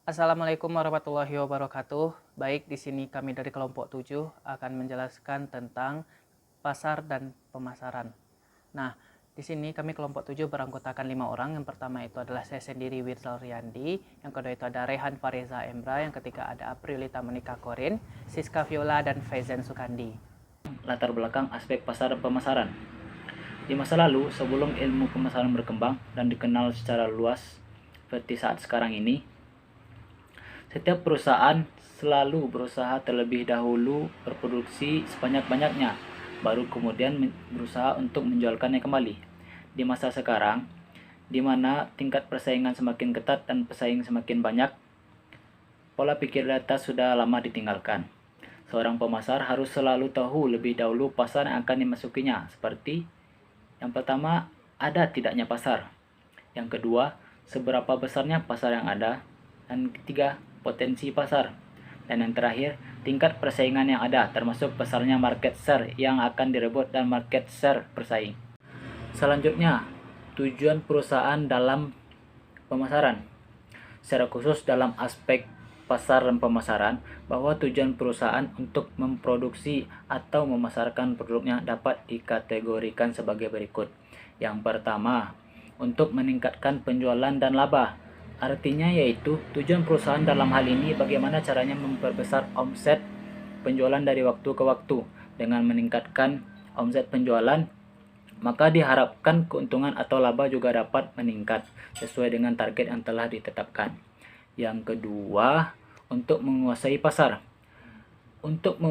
Assalamualaikum warahmatullahi wabarakatuh. Baik, di sini kami dari kelompok 7 akan menjelaskan tentang pasar dan pemasaran. Nah, di sini kami kelompok 7 beranggotakan 5 orang. Yang pertama itu adalah saya sendiri, Wirsal Riyandi. Yang kedua itu ada Rehan Fariza Emra. Yang ketiga ada Aprilita Monika Korin, Siska Viola, dan Faizan Sukandi. Latar belakang aspek pasar dan pemasaran. Di masa lalu, sebelum ilmu pemasaran berkembang dan dikenal secara luas seperti saat sekarang ini, setiap perusahaan selalu berusaha terlebih dahulu berproduksi sebanyak-banyaknya, baru kemudian berusaha untuk menjualkannya kembali. Di masa sekarang, di mana tingkat persaingan semakin ketat dan pesaing semakin banyak, pola pikir di atas sudah lama ditinggalkan. Seorang pemasar harus selalu tahu lebih dahulu pasar yang akan dimasukinya, seperti yang pertama, ada tidaknya pasar. Yang kedua, seberapa besarnya pasar yang ada. Dan ketiga, potensi pasar. Dan yang terakhir, tingkat persaingan yang ada, termasuk besarnya market share yang akan direbut dan market share bersaing. Selanjutnya, tujuan perusahaan dalam pemasaran. Secara khusus dalam aspek pasar dan pemasaran, bahwa tujuan perusahaan untuk memproduksi atau memasarkan produknya dapat dikategorikan sebagai berikut. Yang pertama, untuk meningkatkan penjualan dan laba. Artinya yaitu tujuan perusahaan dalam hal ini bagaimana caranya memperbesar omset penjualan dari waktu ke waktu. Dengan meningkatkan omset penjualan, maka diharapkan keuntungan atau laba juga dapat meningkat sesuai dengan target yang telah ditetapkan. Yang kedua, untuk menguasai pasar. Untuk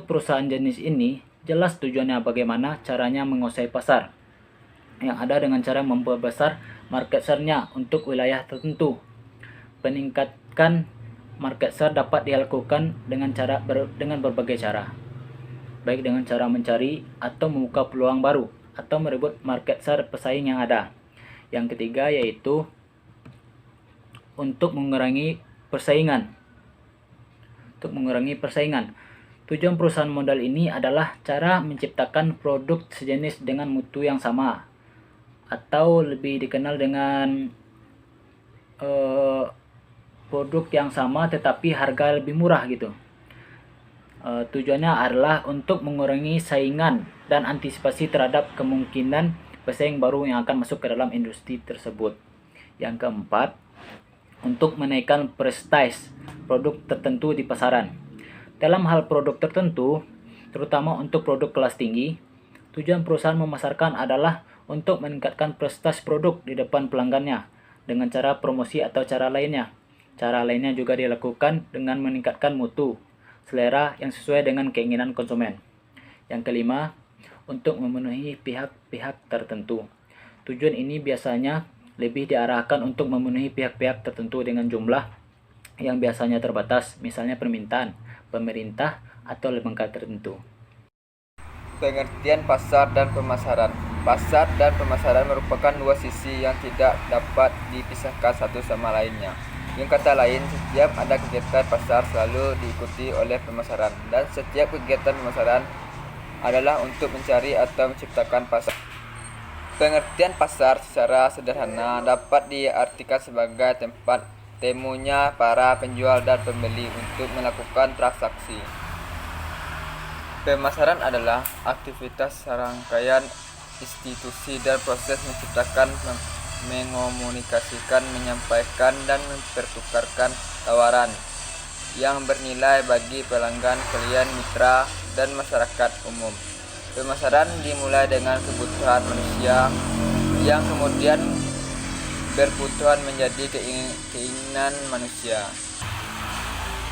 perusahaan jenis ini, jelas tujuannya bagaimana caranya menguasai pasar. Yang ada dengan cara memperbesar market share-nya untuk wilayah tertentu. Peningkatkan market share dapat dilakukan dengan berbagai cara. Baik dengan cara mencari atau membuka peluang baru atau merebut market share pesaing yang ada. Yang ketiga yaitu untuk mengurangi persaingan. Tujuan perusahaan modal ini adalah cara menciptakan produk sejenis dengan mutu yang sama, atau lebih dikenal dengan produk yang sama tetapi harga lebih murah gitu. Tujuannya adalah untuk mengurangi saingan dan antisipasi terhadap kemungkinan pesaing baru yang akan masuk ke dalam industri tersebut. Yang keempat, untuk menaikkan prestige produk tertentu di pasaran. Dalam hal produk tertentu, terutama untuk produk kelas tinggi, tujuan perusahaan memasarkan adalah untuk meningkatkan prestige produk di depan pelanggannya dengan cara promosi atau cara lainnya. Cara lainnya juga dilakukan dengan meningkatkan mutu, selera yang sesuai dengan keinginan konsumen. Yang kelima, untuk memenuhi pihak-pihak tertentu. Tujuan ini biasanya lebih diarahkan untuk memenuhi pihak-pihak tertentu dengan jumlah yang biasanya terbatas, misalnya permintaan, pemerintah, atau lembaga tertentu. Pengertian pasar dan pemasaran. Pasar dan pemasaran merupakan dua sisi yang tidak dapat dipisahkan satu sama lainnya. Dengan kata lain, setiap ada kegiatan pasar selalu diikuti oleh pemasaran, dan setiap kegiatan pemasaran adalah untuk mencari atau menciptakan pasar. Pengertian pasar secara sederhana dapat diartikan sebagai tempat temunya para penjual dan pembeli untuk melakukan transaksi. Pemasaran adalah aktivitas serangkaian institusi dan proses menciptakan, mengomunikasikan, menyampaikan, dan mempertukarkan tawaran yang bernilai bagi pelanggan, klien, mitra, dan masyarakat umum. Pemasaran dimulai dengan kebutuhan manusia yang kemudian berkebutuhan menjadi keinginan manusia.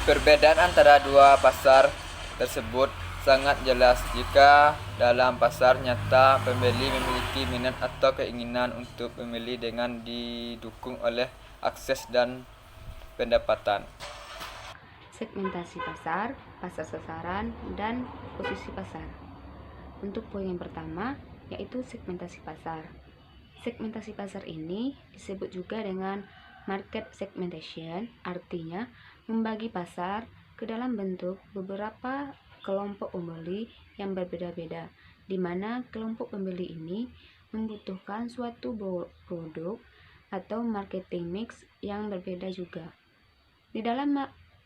Perbedaan antara dua pasar tersebut sangat jelas jika dalam pasar nyata pembeli memiliki minat atau keinginan untuk membeli dengan didukung oleh akses dan pendapatan. Segmentasi pasar, pasar sasaran, dan posisi pasar. Untuk poin yang pertama, yaitu segmentasi pasar. Segmentasi pasar ini disebut juga dengan market segmentation, artinya membagi pasar ke dalam bentuk beberapa kelompok pembeli yang berbeda-beda, di mana kelompok pembeli ini membutuhkan suatu produk atau marketing mix yang berbeda juga. Di dalam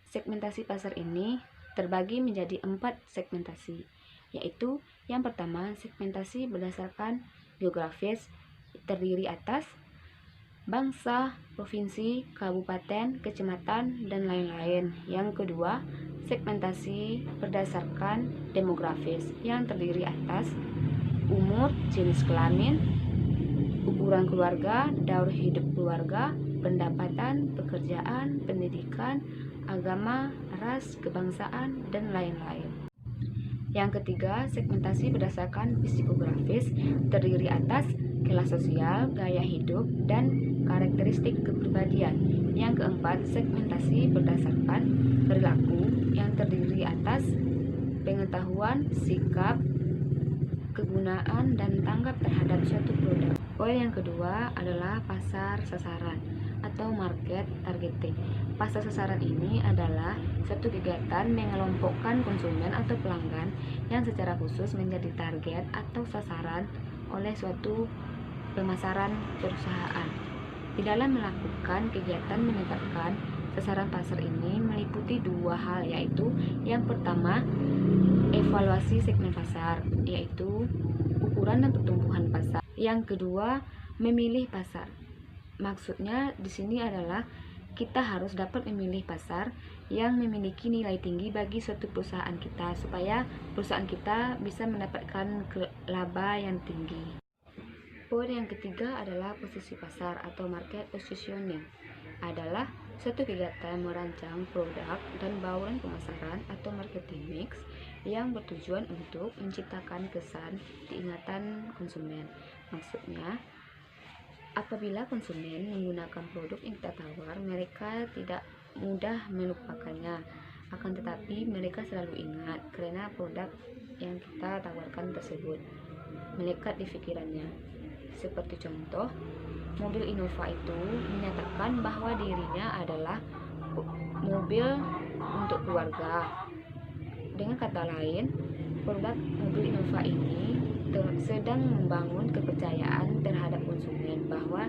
segmentasi pasar ini terbagi menjadi 4 segmentasi, yaitu yang pertama segmentasi berdasarkan geografis, terdiri atas bangsa, provinsi, kabupaten, kecamatan, dan lain-lain. Yang kedua, segmentasi berdasarkan demografis yang terdiri atas umur, jenis kelamin, ukuran keluarga, daur hidup keluarga, pendapatan, pekerjaan, pendidikan, agama, ras, kebangsaan, dan lain-lain. Yang ketiga, segmentasi berdasarkan psikografis terdiri atas kelas sosial, gaya hidup, dan karakteristik kepribadian. Yang keempat, segmentasi berdasarkan perilaku yang terdiri atas pengetahuan, sikap, kegunaan, dan tanggap terhadap suatu produk. Poin yang kedua adalah pasar sasaran atau market targeting. Pasar sasaran ini adalah suatu kegiatan mengelompokkan konsumen atau pelanggan yang secara khusus menjadi target atau sasaran oleh suatu pemasaran perusahaan. Di dalam melakukan kegiatan menetapkan sasaran pasar ini meliputi 2 hal, yaitu yang pertama evaluasi segmen pasar, yaitu ukuran dan pertumbuhan pasar. Yang kedua, memilih pasar. Maksudnya di sini adalah kita harus dapat memilih pasar yang memiliki nilai tinggi bagi suatu perusahaan kita, supaya perusahaan kita bisa mendapatkan laba yang tinggi. Poin yang ketiga adalah posisi pasar atau market positioning. Adalah suatu kegiatan merancang produk dan bauran pemasaran atau marketing mix yang bertujuan untuk menciptakan kesan di ingatan konsumen. Maksudnya, apabila konsumen menggunakan produk yang kita tawar, mereka tidak mudah melupakannya. Akan tetapi mereka selalu ingat karena produk yang kita tawarkan tersebut melekat di pikirannya. Seperti contoh, mobil Innova itu menyatakan bahwa dirinya adalah mobil untuk keluarga. Dengan kata lain, produk mobil Innova ini sedang membangun kepercayaan terhadap konsumen bahwa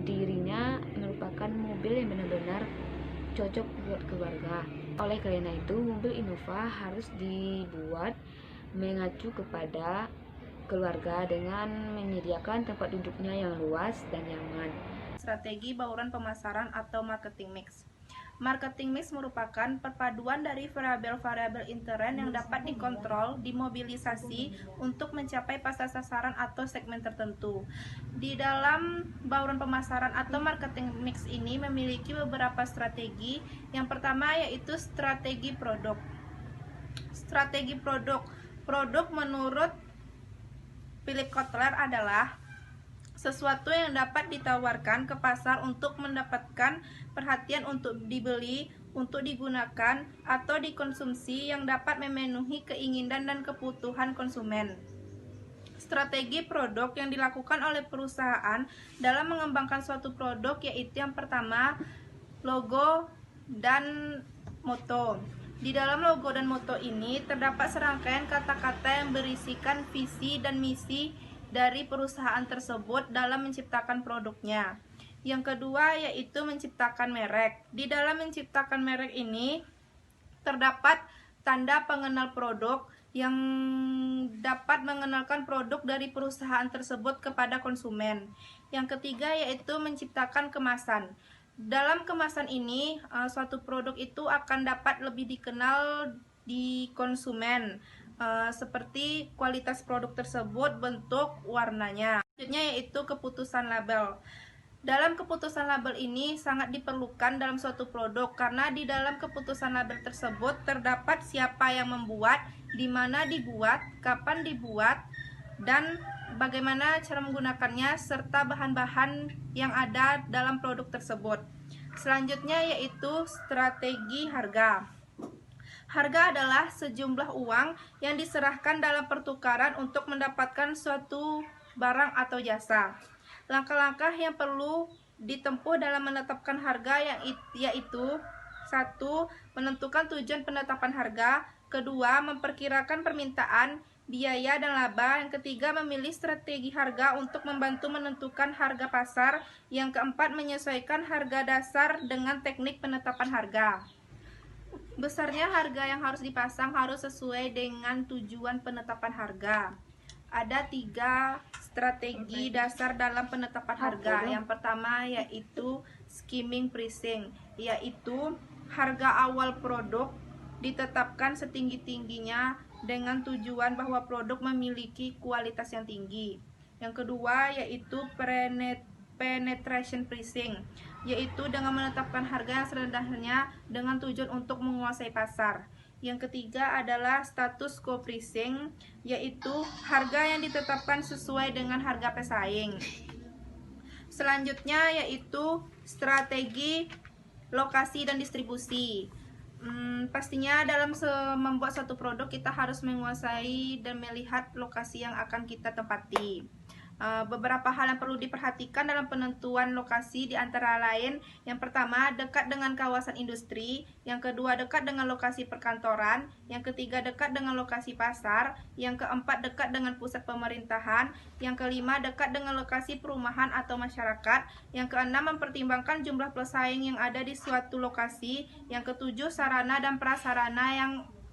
dirinya merupakan mobil yang benar-benar cocok buat keluarga. Oleh karena itu, mobil Innova harus dibuat mengacu kepada keluarga dengan menyediakan tempat duduknya yang luas dan nyaman. Strategi bauran pemasaran atau marketing mix. Marketing mix merupakan perpaduan dari variabel-variabel intern yang dapat dikontrol, dimobilisasi untuk mencapai pasar sasaran atau segmen tertentu. Di dalam bauran pemasaran atau marketing mix ini memiliki beberapa strategi. Yang pertama yaitu strategi produk. Strategi produk. Produk menurut Philip Kotler adalah sesuatu yang dapat ditawarkan ke pasar untuk mendapatkan perhatian untuk dibeli, untuk digunakan, atau dikonsumsi yang dapat memenuhi keinginan dan kebutuhan konsumen. Strategi produk yang dilakukan oleh perusahaan dalam mengembangkan suatu produk yaitu yang pertama, logo dan moto. Di dalam logo dan moto ini terdapat serangkaian kata-kata yang berisikan visi dan misi dari perusahaan tersebut dalam menciptakan produknya. Yang kedua yaitu menciptakan merek. Di dalam menciptakan merek ini terdapat tanda pengenal produk yang dapat mengenalkan produk dari perusahaan tersebut kepada konsumen. Yang ketiga yaitu menciptakan kemasan. Dalam kemasan ini, suatu produk itu akan dapat lebih dikenal di konsumen, seperti kualitas produk tersebut, bentuk, warnanya. Selanjutnya yaitu keputusan label. Dalam keputusan label ini sangat diperlukan dalam suatu produk, karena di dalam keputusan label tersebut terdapat siapa yang membuat, di mana dibuat, kapan dibuat, dan bagaimana cara menggunakannya, serta bahan-bahan yang ada dalam produk tersebut. Selanjutnya yaitu strategi harga. Harga adalah sejumlah uang yang diserahkan dalam pertukaran untuk mendapatkan suatu barang atau jasa. Langkah-langkah yang perlu ditempuh dalam menetapkan harga yaitu 1. Menentukan tujuan penetapan harga. Kedua, memperkirakan permintaan. biaya dan laba. Yang ketiga, memilih strategi harga untuk membantu menentukan harga pasar. Yang keempat, menyesuaikan harga dasar dengan teknik penetapan harga. Besarnya harga yang harus dipasang harus sesuai dengan tujuan penetapan harga. Ada 3 strategi dasar dalam penetapan harga. Yang pertama yaitu skimming pricing, yaitu harga awal produk ditetapkan setinggi-tingginya dengan tujuan bahwa produk memiliki kualitas yang tinggi. Yang kedua yaitu penetration pricing, yaitu dengan menetapkan harga yang serendahnya dengan tujuan untuk menguasai pasar. Yang ketiga adalah status quo pricing, yaitu harga yang ditetapkan sesuai dengan harga pesaing. Selanjutnya yaitu strategi lokasi dan distribusi. Pastinya dalam membuat satu produk kita harus menguasai dan melihat lokasi yang akan kita tempati. Beberapa hal yang perlu diperhatikan dalam penentuan lokasi diantara lain, yang pertama dekat dengan kawasan industri, yang kedua dekat dengan lokasi perkantoran, yang ketiga dekat dengan lokasi pasar, yang keempat dekat dengan pusat pemerintahan, yang kelima dekat dengan lokasi perumahan atau masyarakat, yang keenam mempertimbangkan jumlah pesaing yang ada di suatu lokasi, yang ketujuh sarana dan prasarana yang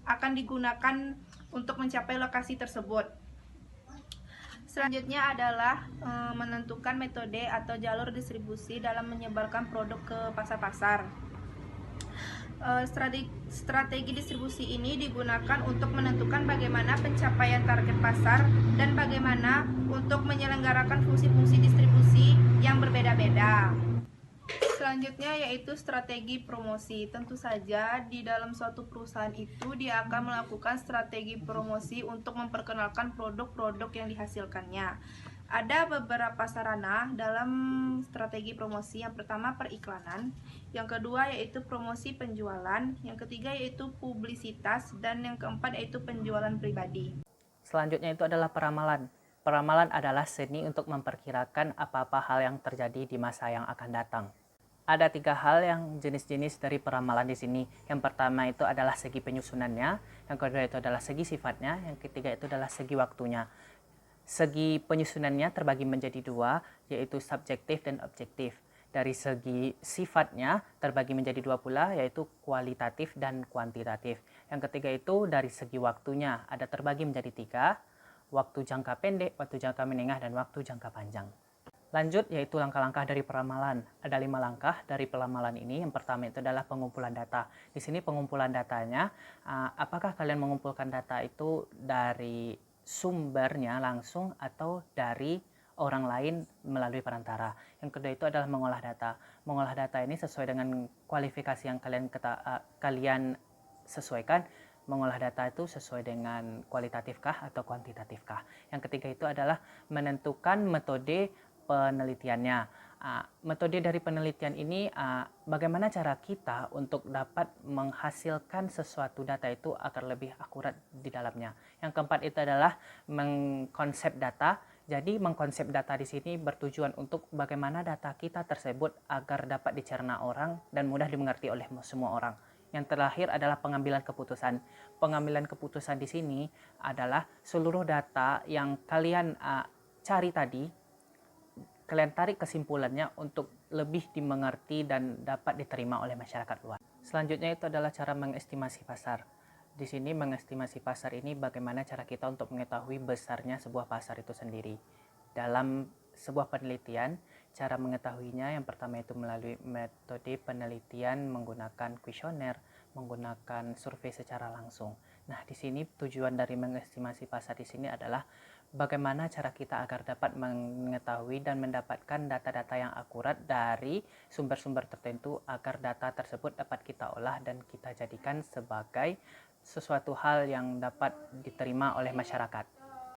akan digunakan untuk mencapai lokasi tersebut. Selanjutnya adalah menentukan metode atau jalur distribusi dalam menyebarkan produk ke pasar-pasar. Strategi distribusi ini digunakan untuk menentukan bagaimana pencapaian target pasar dan bagaimana untuk menyelenggarakan fungsi-fungsi distribusi yang berbeda-beda. Selanjutnya yaitu strategi promosi. Tentu saja di dalam suatu perusahaan itu dia akan melakukan strategi promosi untuk memperkenalkan produk-produk yang dihasilkannya. Ada beberapa sarana dalam strategi promosi. Yang pertama periklanan, yang kedua yaitu promosi penjualan, yang ketiga yaitu publisitas, dan yang keempat yaitu penjualan pribadi. Selanjutnya itu adalah peramalan. Peramalan adalah seni untuk memperkirakan apa-apa hal yang terjadi di masa yang akan datang. Ada 3 hal yang jenis-jenis dari peramalan di sini. Yang pertama itu adalah segi penyusunannya, yang kedua itu adalah segi sifatnya, yang ketiga itu adalah segi waktunya. Segi penyusunannya terbagi menjadi 2, yaitu subjektif dan objektif. Dari segi sifatnya terbagi menjadi 2 pula, yaitu kualitatif dan kuantitatif. Yang ketiga itu dari segi waktunya ada terbagi menjadi 3, waktu jangka pendek, waktu jangka menengah, dan waktu jangka panjang. Lanjut yaitu langkah-langkah dari peramalan. Ada 5 langkah dari peramalan ini. Yang pertama itu adalah pengumpulan data. Di sini pengumpulan datanya, apakah kalian mengumpulkan data itu dari sumbernya langsung atau dari orang lain melalui perantara. Yang kedua itu adalah mengolah data. Mengolah data ini sesuai dengan kualifikasi yang kalian sesuaikan. Mengolah data itu sesuai dengan kualitatifkah atau kuantitatifkah. Yang ketiga itu adalah menentukan metode penelitiannya. Metode dari penelitian ini bagaimana cara kita untuk dapat menghasilkan sesuatu data itu agar lebih akurat di dalamnya. Yang keempat itu adalah mengkonsep data. Jadi mengkonsep data di sini bertujuan untuk bagaimana data kita tersebut agar dapat dicerna orang dan mudah dimengerti oleh semua orang. Yang terakhir adalah pengambilan keputusan. Pengambilan keputusan di sini adalah seluruh data yang kalian cari tadi, kalian tarik kesimpulannya untuk lebih dimengerti dan dapat diterima oleh masyarakat luas. Selanjutnya itu adalah cara mengestimasi pasar. Di sini mengestimasi pasar ini bagaimana cara kita untuk mengetahui besarnya sebuah pasar itu sendiri. Dalam sebuah penelitian, cara mengetahuinya yang pertama itu melalui metode penelitian menggunakan kuesioner, menggunakan survei secara langsung. Nah, di sini tujuan dari mengestimasi pasar di sini adalah bagaimana cara kita agar dapat mengetahui dan mendapatkan data-data yang akurat dari sumber-sumber tertentu agar data tersebut dapat kita olah dan kita jadikan sebagai sesuatu hal yang dapat diterima oleh masyarakat.